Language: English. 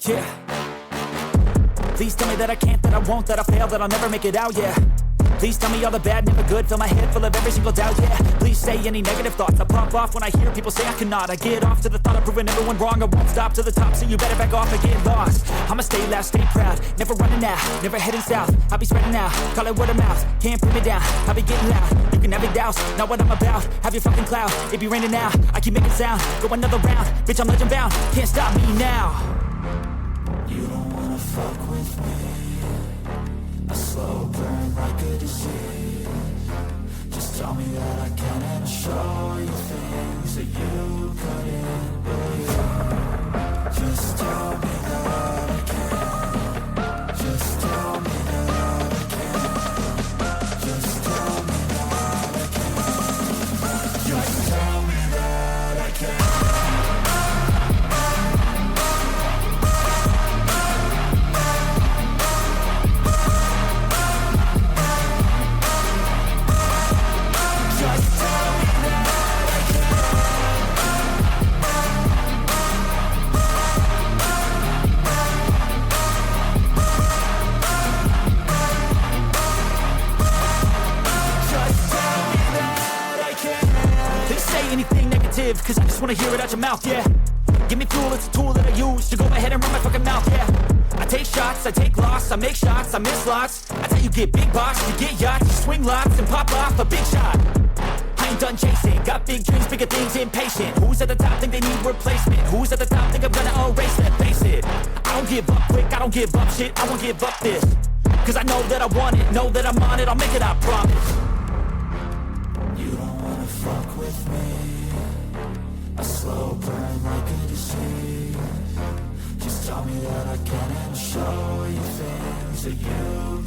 Yeah. Please tell me that I can't, that I won't, that I fail, that I'll never make it out, yeah. Please tell me all the bad, never good, fill my head full of every single doubt, yeah. Please say any negative thoughts, I pop off when I hear people say I cannot. I get off to the thought of proving everyone wrong, I won't stop to the top, so you better back off and get lost. I'ma stay loud, stay proud, never running out, never heading south. I'll be spreading out, call it word of mouth, can't put me down, I'll be getting loud. You can have it douse, not what I'm about, have your fucking cloud, it be raining now, I keep making sound, go another round, bitch I'm legend bound, can't stop me now. You don't wanna fuck with me, a slow burn like a disease. Just tell me that I can and I'll show you things that you couldn't believe. Just tell me that I can. Just tell me that I can. Just tell me that I can. Just tell me that I can. Anything negative, cause I just wanna hear it out your mouth, yeah. Give me fuel, it's a tool that I use to go ahead and run my fucking mouth, yeah. I take shots, I take loss, I make shots, I miss lots. That's how you get big box, you get yachts, you swing lots and pop off a big shot. I ain't done chasing, got big dreams, bigger things, impatient. Who's at the top think they need replacement? Who's at the top think I'm gonna erase that? Face it, I don't give up quick, I don't give up shit, I won't give up this. Cause I know that I want it, know that I'm on it, I'll make it, I promise. You don't wanna fuck with me, a slow burn like a disease. Just tell me that I can and show you things that you